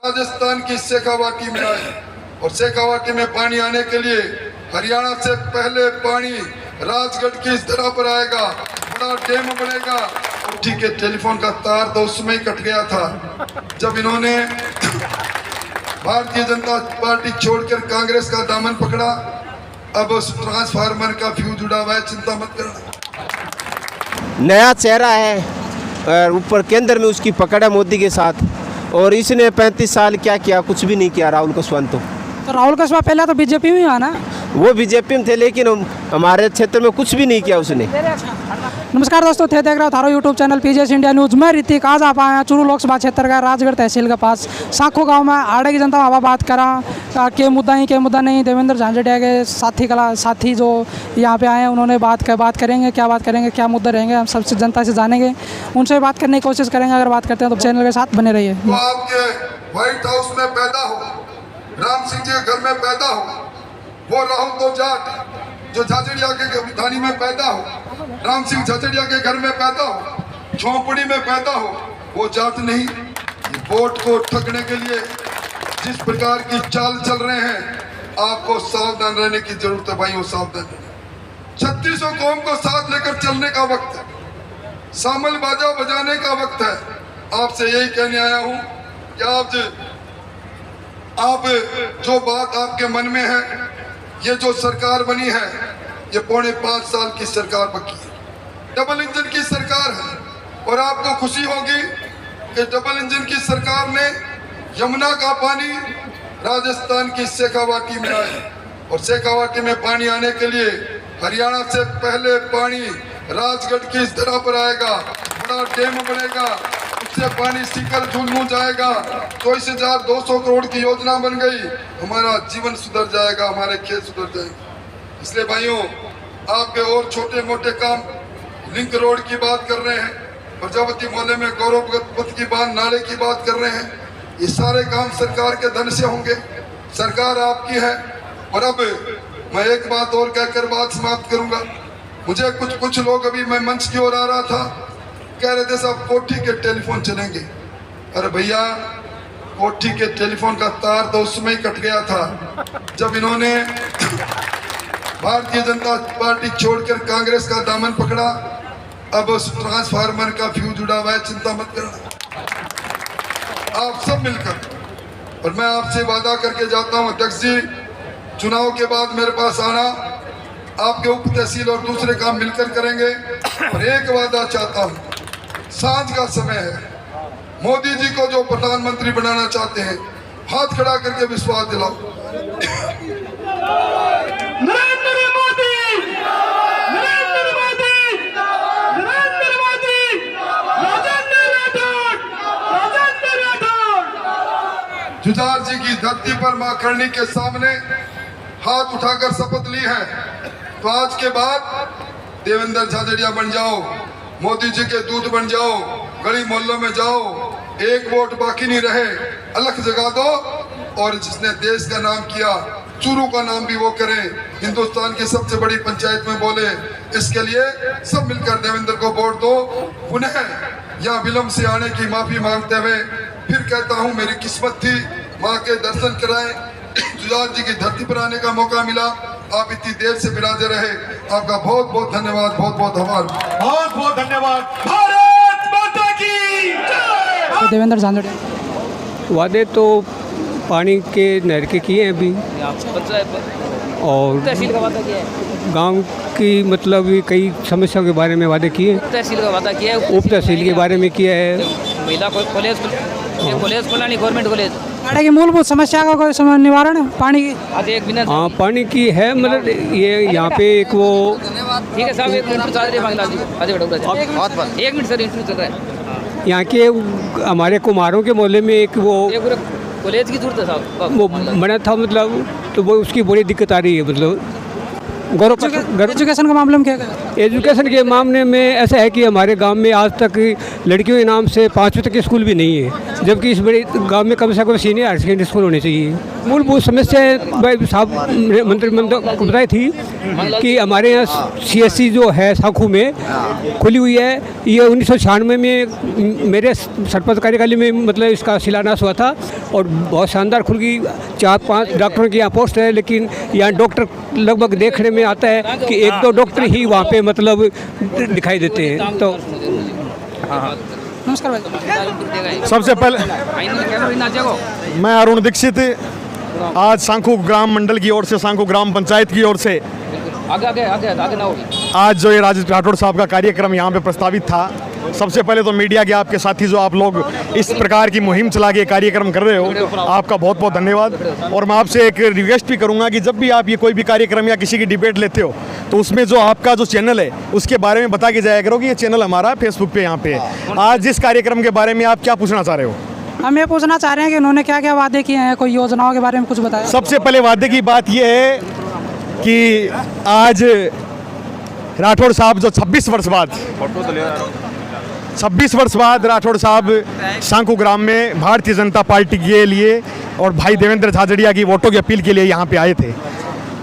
राजस्थान की शेखावाटी में आए और शेखावाटी में पानी आने के लिए हरियाणा से पहले पानी राजगढ़ की इस तरह पर आएगा, बड़ा डैम बनेगा। और ठीक है, टेलीफोन का तार तो उसमें ही कट गया था जब इन्होंने भारतीय जनता पार्टी छोड़कर कांग्रेस का दामन पकड़ा। अब उस ट्रांसफार्मर का फ्यूज उड़ा हुआ है, चिंता मत करना। नया चेहरा है, ऊपर केंद्र में उसकी पकड़ है मोदी के साथ, और इसने 35 साल क्या किया? कुछ भी नहीं किया राहुल कुशवाहा। तो राहुल कुशवाहा पहले तो बीजेपी में आना, वो बीजेपी में थे लेकिन हमारे क्षेत्र में कुछ भी नहीं किया उसने। नमस्कार दोस्तों, थे देख रहे हो थारो यूट्यूब चैनल पीजेएस इंडिया न्यूज़। मैं ऋतिक। आज आप आए हैं चूरू लोकसभा क्षेत्र का राजगढ़ तहसील के पास साखो गांव में। आड़े की जनता हवा बात करा के मुद्दा ही के मुद्दा नहीं। देवेंद्र झांझड़िया के साथी जो यहाँ पे आए हैं उन्होंने बात करेंगे, क्या मुद्दे रहेंगे, हम सबसे जनता से जानेंगे, उनसे बात करने की कोशिश करेंगे। अगर बात करते हैं तो चैनल के साथ बने रहिए। तो आपके व्हाइट हाउस में पैदा हो, राम सिंह जी के घर में पैदा हो, वो राहुल तो जाट जो झाझड़िया के धानी में पैदा हो, राम सिंह झाझड़िया के घर में पैदा हो, झोंपड़ी में पैदा हो, वो जाट नहीं। वोट को ठगने के लिए जिस प्रकार की चाल चल रहे हैं, आपको सावधान रहने की जरूरत है भाइयों, सावधान। 36 कौम को साथ लेकर चलने का वक्त है, सामल बाजा बजाने का वक्त है। आपसे यही कहने आया हूं कि आप जो बात आपके मन में है, ये जो सरकार बनी है ये 4.5 साल की सरकार बकी है, डबल इंजन की सरकार है। और आपको खुशी होगी कि डबल इंजन की सरकार ने यमुना का पानी राजस्थान की शेखावाटी में आए और शेखावाटी में पानी आने के लिए हरियाणा से पहले पानी राजगढ़ की इस तरह पर आएगा, बड़ा डैम बनेगा, उससे पानी सीकर झुंझुनू जाएगा। 24,200 करोड़ की योजना बन गई, हमारा जीवन सुधर जाएगा, हमारे खेत सुधर जाएंगे। इसलिए भाइयों, आपके और छोटे मोटे काम, लिंक रोड की बात कर रहे हैं, प्रजापति मोहल्ले में गौरव पथ की बात, नाले की बात कर रहे हैं, ये सारे काम सरकार के धन से होंगे। सरकार आपकी है। और अब मैं एक बात और कहकर बात समाप्त करूंगा। मुझे कुछ लोग, अभी मैं मंच की ओर आ रहा था, कह रहे थे साहब कोठी के टेलीफोन चलेंगे। अरे भैया, कोठी के टेलीफोन का तार तो उसमें ही कट गया था जब इन्होंने भारतीय जनता पार्टी छोड़कर कांग्रेस का दामन पकड़ा। अब उस ट्रांसफार्मर का फ्यूज उड़ा हुआ है, चिंता मत करना। आप सब मिलकर, और मैं आपसे वादा करके जाता हूं अध्यक्ष जी, चुनाव के बाद मेरे पास आना, आपके उप तहसील और दूसरे काम मिलकर करेंगे। और एक वादा चाहता हूं, सांझ का समय है, मोदी जी को जो प्रधानमंत्री बनाना चाहते हैं, हाथ खड़ा करके विश्वास दिलाओ। नरेंद्र मोदी, नरेंद्र मोदी, नरेंद्र मोदी, राजेंद्र राठौड़, राजेंद्र राठौड़। जुझार जी की धरती पर मां करणी के सामने हाथ उठाकर शपथ ली है। तो आज के बाद देवेंद्र झाझड़िया बन जाओ, मोदी जी के दूत बन जाओ, गली मोहल्लों में जाओ, एक वोट बाकी नहीं रहे, अलख जगा दो। और जिसने देश का नाम किया, चूरू का नाम भी वो करे, हिंदुस्तान की सबसे बड़ी पंचायत में बोले। इसके लिए सब मिलकर देवेंद्र को वोट दो। पुनः यहाँ विलम्ब से आने की माफी मांगते हुए फिर कहता हूँ, मेरी किस्मत थी, माँ के दर्शन कराए, जुझार जी की धरती पर आने का मौका मिला, आप इतनी देर से विराजे रहे, आपका बहुत बहुत धन्यवाद, बहुत बहुत आभार, बहुत बहुत धन्यवाद। भारत माता की जय। तो देवेंद्र झांझड़िया वादे तो पानी के नहर के किए हैं अभी, और तहसील का वादा किया है, गांव की मतलब कई समस्याओं के बारे में वादे किए हैं, तहसील का वादा किया है, उप तहसील के बारे में किया है, महिला कॉलेज खोला नहीं, गवर्नमेंट कॉलेज। आड़े की मूलभूत समस्या का कोई निवारण है पानी की? आज एक बिना हाँ पानी की है, मतलब ये यहाँ पे एक वो ठीक है साहब, एक मिनट चाह रहे बांग्ला जी, आगे बढ़ो, एक मिनट सर, इंटरव्यू चल रहा है। यहाँ के हमारे कुमारों के मोहल्ले में एक वो कॉलेज की जरूरत है साहब, वो बना था, मतलब तो वो उसकी बड़ी दिक्कत आ रही है। मतलब एजुकेशन के मामले में क्या कहें? एजुकेशन के मामले में ऐसा है कि हमारे गांव में आज तक लड़कियों के नाम से 5वीं तक के स्कूल भी नहीं है, जबकि इस बड़े गांव में कम से कम सीनियर हायर सेकेंडरी स्कूल होने चाहिए। मूलभूत समस्या भाई साहब मंत्रिमंडल को बताई थी कि हमारे यहाँ CSC जो है साखू में खुली हुई है। ये 1996 में मेरे सरपंच कार्यकाल में मतलब इसका शिलान्यास हुआ था और बहुत शानदार खुल गई। 4-5 डॉक्टरों की यहाँ पोस्ट है, लेकिन यहाँ डॉक्टर लगभग देखने में आता है कि 1-2 डॉक्टर ही वहाँ पे मतलब दिखाई देते हैं। तो नमस्कार भाई। सबसे पहले मैं अरुण दीक्षित, आज सांखू ग्राम मंडल की ओर से, सांखू ग्राम पंचायत की ओर से आगे ना हो। आज जो ये राजेश राठौड़ साहब का कार्यक्रम यहाँ पे प्रस्तावित था, सबसे पहले तो मीडिया के आपके साथी जो आप लोग इस प्रकार की मुहिम चला के कार्यक्रम कर रहे हो, आपका बहुत बहुत धन्यवाद। और मैं आपसे एक रिक्वेस्ट भी करूँगा कि जब भी आप ये कोई भी कार्यक्रम या किसी की डिबेट लेते हो तो उसमें जो आपका जो चैनल है उसके बारे में बता के जाया करो कि ये चैनल हमारा फेसबुक पे यहाँ पे है। आज जिस कार्यक्रम के बारे में आप क्या पूछना चाह रहे हो? हम ये पूछना चाह रहे हैं कि उन्होंने क्या क्या वादे किए हैं, कोई योजनाओं के बारे में कुछ बताया? सबसे पहले वादे की बात यह है कि आज राठौड़ साहब जो 26 वर्ष बाद राठौड़ साहब सांखू ग्राम में भारतीय जनता पार्टी के लिए और भाई देवेंद्र झाझड़िया की वोटों की अपील के लिए यहाँ पे आए थे।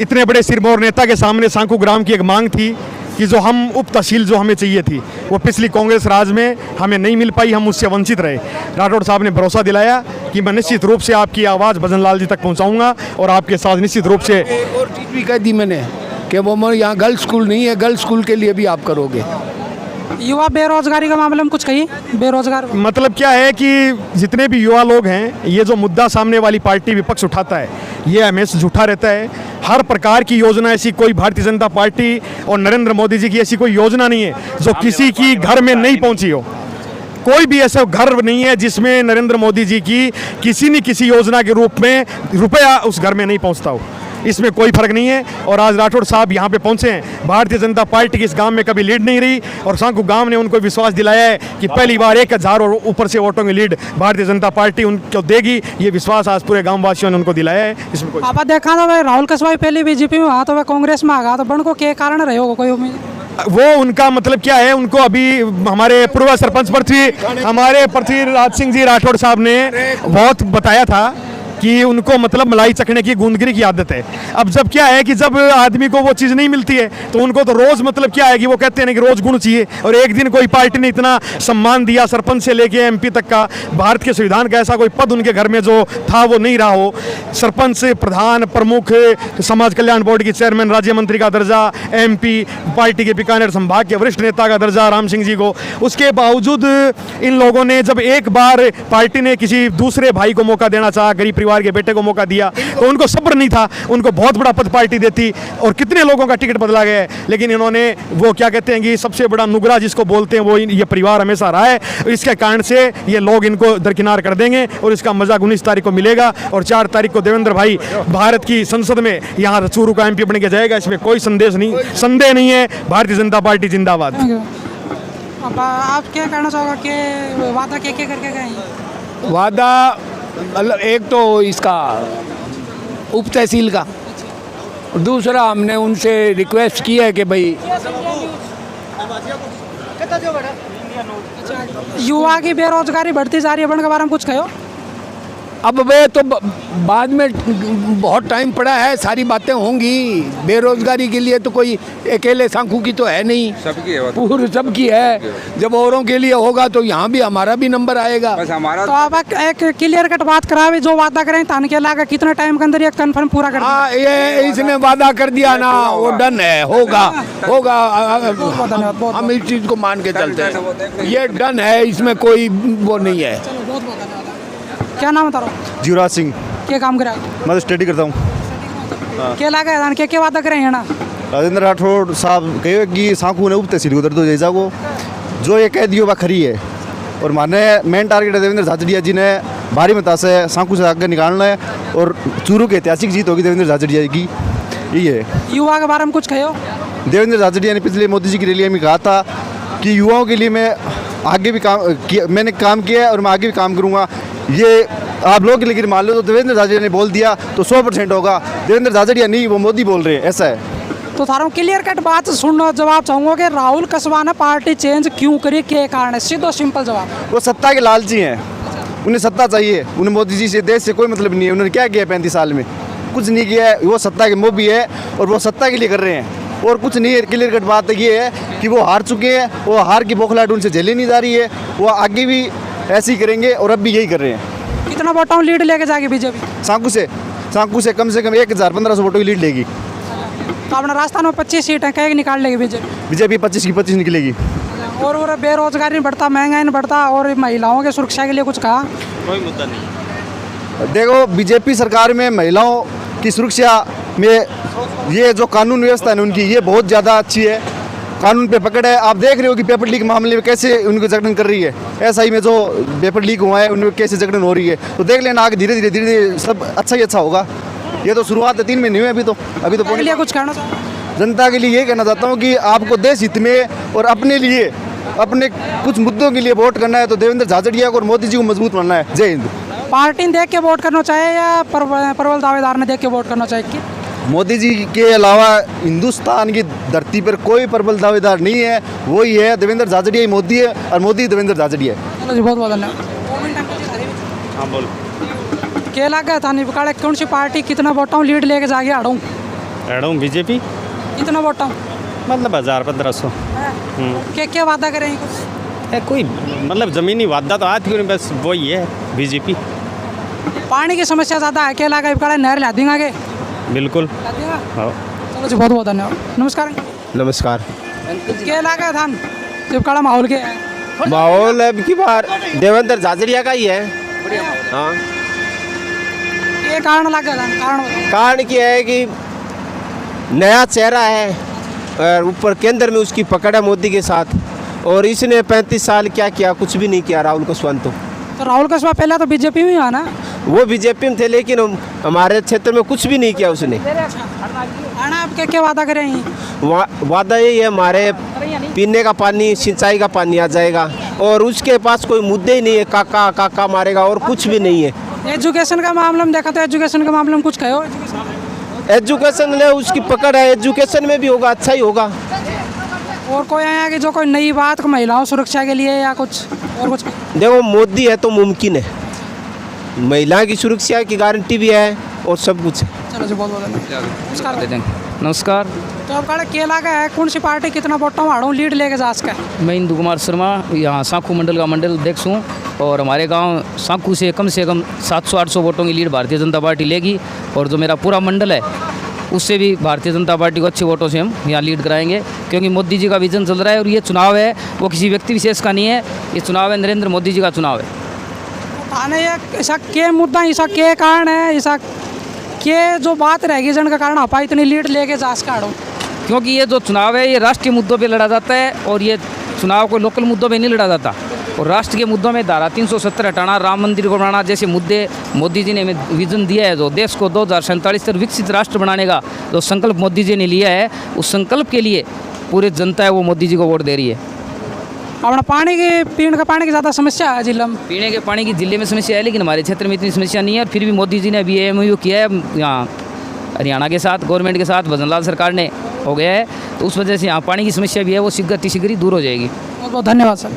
इतने बड़े सिरमौर नेता के सामने सांखू ग्राम की एक मांग थी कि जो हम उप तहसील जो हमें चाहिए थी वो पिछली कांग्रेस राज में हमें नहीं मिल पाई, हम उससे वंचित रहे। राठौड़ साहब ने भरोसा दिलाया कि मैं निश्चित रूप से आपकी आवाज़ भजन लाल जी तक पहुंचाऊंगा और आपके साथ निश्चित रूप से। और चीज़ भी कह दी मैंने कि वो यहाँ गर्ल्स स्कूल नहीं है, गर्ल्स स्कूल के लिए भी आप करोगे। युवा बेरोजगारी के मामले में कुछ कहिए। बेरोजगार मतलब क्या है कि जितने भी युवा लोग हैं, ये जो मुद्दा सामने वाली पार्टी विपक्ष उठाता है ये हमेशा झूठा रहता है। हर प्रकार की योजना ऐसी कोई भारतीय जनता पार्टी और नरेंद्र मोदी जी की ऐसी कोई योजना नहीं है जो किसी की घर में नहीं पहुंची हो। कोई भी ऐसा घर नहीं है जिसमें नरेंद्र मोदी जी की किसी न किसी योजना के रूप में रुपया उस घर में नहीं पहुंचता हो। इसमें कोई फर्क नहीं है। और आज राठौड़ साहब यहाँ पे पहुँचे हैं। भारतीय जनता पार्टी की इस गांव में कभी लीड नहीं रही और सांखू गांव ने उनको विश्वास दिलाया है कि पहली बार 1000 और ऊपर से वोटों की लीड भारतीय जनता पार्टी उनको देगी। ये विश्वास आज पूरे गाँव वासियों ने उनको दिलाया है। इसमें कोई आप देखा था भाई राहुल कसवाई पहले बीजेपी में आ तो वह कांग्रेस में आ गया, तो बन को क्या कारण रहे होगा कोई उम्मीद? वो उनका मतलब क्या है, उनको अभी हमारे पूर्व सरपंच पृथ्वीराज सिंह जी राठौड़ साहब ने बहुत बताया था कि उनको मतलब मलाई चखने की गूंदगिरी की आदत है। अब जब क्या है कि जब आदमी को वो चीज़ नहीं मिलती है तो उनको तो रोज़ मतलब क्या है कि वो कहते हैं कि रोज़ गुण चाहिए। और एक दिन कोई पार्टी ने इतना सम्मान दिया, सरपंच से लेके MP तक का, भारत के संविधान का ऐसा कोई पद उनके घर में जो था वो नहीं रहा हो। सरपंच, प्रधान, प्रमुख, समाज कल्याण बोर्ड की चेयरमैन, राज्य मंत्री का दर्जा, MP, पार्टी के बीकानेर संभाग के वरिष्ठ नेता का दर्जा राम सिंह जी को। उसके बावजूद इन लोगों ने जब एक बार पार्टी ने किसी दूसरे भाई को मौका देना चाहा, गरीब परिवार के बेटे को मौका दिया, तो उनको सब्र नहीं था, उनको बहुत बड़ा पद पार्टी देती और कितने लोगों का टिकट बदला गया है। लेकिन इन्होंने वो क्या कहते हैं कि सबसे बड़ा नुगरा जिसको बोलते हैं वो ये परिवार हमेशा रहा है। इसके कारण से ये लोग इनको दरकिनार कर देंगे और इसका मजा 19 तारीख को मिलेगा। और 4 तारीख को देवेंद्र भाई भारत की संसद में यहाँ चूरू का MP बन के जाएगा, इसमें कोई संदेह नहीं है। भारतीय जनता पार्टी जिंदाबाद। अब आप क्या कहना चाहोगे कि वादा क्या क्या करके गए? वादा मतलब एक तो इसका उप तहसील का, दूसरा हमने उनसे रिक्वेस्ट की है कि भाई युवा की बेरोजगारी बढ़ती जा रही है, बन के बारे में कुछ कहो। अब वे तो बाद में बहुत टाइम पड़ा है, सारी बातें होंगी। बेरोजगारी के लिए तो कोई अकेले सांखू की तो है नहीं, सबकी है, पूरी सबकी है। जब औरों के लिए होगा तो यहाँ भी हमारा भी नंबर आएगा। बस हमारा तो आप एक क्लियर कट बात करावे, जो वादा करें तान के लागा कितने टाइम के अंदर ये कंफर्म पूरा कर? हाँ, ये इसने वादा कर दिया ना, वो डन है, होगा। हम इस चीज़ को मान के चलते हैं, ये डन है, इसमें कोई वो नहीं है। क्या नाम है? जीवराज सिंह। क्या काम करा? मैं तो स्टडी करता हूँ। क्या लगा क्या वादा करें है ना? राजेंद्र राठौड़ साहब कहे कि सांखू ने उप तहसील उधर तो जैसा को जो ये कह दियो वह खरी है। और माने मेन टारगेट है देवेंद्र झाझड़िया जी ने भारी मता से सांखू से आगे निकालना है और चूरू की ऐतिहासिक जीत होगी देवेंद्र झाझड़िया की। यही है। युवा के बारे में कुछ कहो। देवेंद्र झाझड़िया ने पिछले मोदी जी की रैली में कहा था कि युवाओं के लिए मैं आगे भी मैंने काम किया है और मैं आगे भी काम करूँगा। ये आप लोग लेकिन मान लो तो देवेंद्र झाझड़िया ने बोल दिया तो 100% होगा। देवेंद्र झाझड़िया नहीं, वो मोदी बोल रहे हैं, ऐसा है। तो थारा क्लियर कट बात सुनना जवाब चाहूँगा कि राहुल कस्बा ने पार्टी चेंज क्यों करी, क्या कारण है? सीधो सिंपल जवाब। वो सत्ता के लालची हैं, उन्हें सत्ता चाहिए। उन्हें मोदी जी से, देश से कोई मतलब नहीं है। उन्होंने क्या किया 35 साल में? कुछ नहीं किया है। वो सत्ता के मोह भी है और वो सत्ता के लिए कर रहे हैं और कुछ नहीं है। क्लियर कट बात ये है कि वो हार चुके हैं, वो हार की बौखलाहट उनसे झेली नहीं जा रही है। वो आगे भी ऐसे ही करेंगे और अब भी यही कर रहे हैं। कितना वोटों लीड लेके जाएगी बीजेपी? सांकू से कम 1500 वोटों की लीड लेगी। तो अपना राजस्थान में 25 सीटें कहीं निकाल लेगी बीजेपी? बीजेपी 25 की 25 निकलेगी। और बेरोजगारी नहीं बढ़ता, महंगाई नहीं बढ़ता, और महिलाओं की सुरक्षा के लिए कुछ कहा? कोई मुद्दा नहीं। देखो, बीजेपी सरकार में महिलाओं की सुरक्षा में ये जो कानून व्यवस्था है उनकी, ये बहुत ज़्यादा अच्छी है। कानून पे पकड़ है। आप देख रहे हो कि पेपर लीक मामले में कैसे उनको जगड़न कर रही है। एसआई में जो पेपर लीक हुआ है उनमें कैसे जगड़न हो रही है। तो देख लेना आगे धीरे धीरे सब अच्छा ही अच्छा होगा। ये तो शुरुआत है, 3 महीने हुए अभी तो के लिए कुछ कहना चाहूँ? जनता के लिए ये कहना चाहता हूँ कि आपको देश हित में और अपने लिए, अपने कुछ मुद्दों के लिए वोट करना है तो देवेंद्र झाझड़िया को और मोदी जी को मजबूत बनना है। जय हिंद। पार्टी देख के वोट करना चाहिए या प्रबल दावेदार ने देख के वोट करना चाहिए? मोदी जी के अलावा हिंदुस्तान की धरती पर कोई प्रबल दावेदार नहीं है। वही है देवेंद्र झाझड़िया ही मोदी है और मोदी देवेंद्र झाझड़िया है। चलो जी, बहुत बहुत धन्यवाद। हाँ बोल। क्या लगा था निकाले कौन सी पार्टी कितना वोटों लीड लेके जाके आड़ू? बीजेपी कितना वोटों? मतलब 1000-1500। क्या वादा करेंगे कुछ? कोई मतलब जमीनी वादा तो आज क्यों, बस वही है बीजेपी। पानी की समस्या ज़्यादा है, क्या लगा निकाले नहर ला देंगे आगे? बिल्कुल। हाँ। चलो जी, बहुत बहुत धन्यवाद। नमस्कार। नमस्कार। क्या लगा था चिपकाड़ा माहौल के? माहौल अब की बार देवेंद्र झाझड़िया का ही है। हाँ। ये कारण लगा था? कारण क्या है कि नया चेहरा है और ऊपर केंद्र में उसकी पकड़ है मोदी के साथ, और इसने 35 साल क्या किया? कुछ भी नहीं किया राहुल कस्वान। तो राहुल कस्बा पहले तो बीजेपी में है ना? वो बीजेपी में थे लेकिन हमारे क्षेत्र में कुछ भी नहीं किया उसने। आना आप क्या वादा करेंगे? वादा यही है, हमारे पीने का पानी, सिंचाई का पानी आ जाएगा, और उसके पास कोई मुद्दे ही नहीं है। काका काका मारेगा और कुछ भी नहीं है। एजुकेशन का मामला में देखा तो एजुकेशन के मामले में कुछ कहो? एजुकेशन ले उसकी पकड़ है, एजुकेशन में भी होगा, अच्छा ही होगा। और कोई आया कि जो कोई नई बात को महिलाओं सुरक्षा के लिए या कुछ और कुछ? देखो, मोदी है तो मुमकिन है, महिला की सुरक्षा की गारंटी भी है और सब कुछ है। चलो जी, बहुत बहुत नमस्कार। नमस्कार। तो अब काड़ा क्या लगा है कौन सी पार्टी कितना वोटों आड़ू लीड लेके जा सके? मैं इंदु कुमार शर्मा, यहाँ सांखू मंडल का मंडल अध्यक्ष हूँ, और हमारे गांव सांखू से कम 700-800 वोटों की लीड भारतीय जनता पार्टी लेगी, और जो मेरा पूरा मंडल है उससे भी भारतीय जनता पार्टी को अच्छे वोटों से हम यहाँ लीड कराएंगे, क्योंकि मोदी जी का विजन चल रहा है और ये चुनाव है वो किसी व्यक्ति विशेष का नहीं है, ये चुनाव है नरेंद्र मोदी जी का चुनाव है। थाने ऐसा क्या मुद्दा, ऐसा क्या कारण है, ऐसा क्या जो बात रहेगी जिनका कारण आप इतनी लीड लेके जा सका? क्योंकि ये जो चुनाव है ये राष्ट्रीय मुद्दों पे लड़ा जाता है, और ये चुनाव को लोकल मुद्दों पे नहीं लड़ा जाता, और राष्ट्र के मुद्दों में धारा 370 हटाना, राम मंदिर को बनाना जैसे मुद्दे मोदी जी ने हमें विजन दिया है, जो देश को 2047 तक विकसित राष्ट्र बनाने का जो संकल्प मोदी जी ने लिया है, उस संकल्प के लिए पूरी जनता है वो मोदी जी को वोट दे रही है। अपना पानी की, पीने का पानी की ज़्यादा समस्या है जिले में? पीने के पानी की जिले में समस्या है, लेकिन हमारे क्षेत्र में इतनी समस्या नहीं है, और फिर भी मोदी जी ने अभी MOU किया है यहाँ हरियाणा के साथ, गवर्नमेंट के साथ, भजनलाल सरकार ने हो गया है, तो उस वजह से यहाँ पानी की समस्या भी है वो शीघ्र ही दूर हो जाएगी। बहुत बहुत धन्यवाद सर।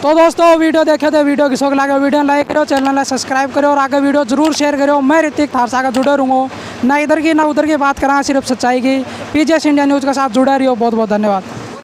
तो दोस्तों, वीडियो देखे तो वीडियो की शौक लगे वीडियो लाइक करो, चैनल सब्सक्राइब करो, और आगे वीडियो जरूर शेयर करो। मैं ऋतिक थारसा का जुड़े रहूँगा, ना इधर की ना उधर की बात करा, सिर्फ सच्चाई की। PGS इंडिया न्यूज़ के साथ जुड़े रहियो। बहुत बहुत धन्यवाद।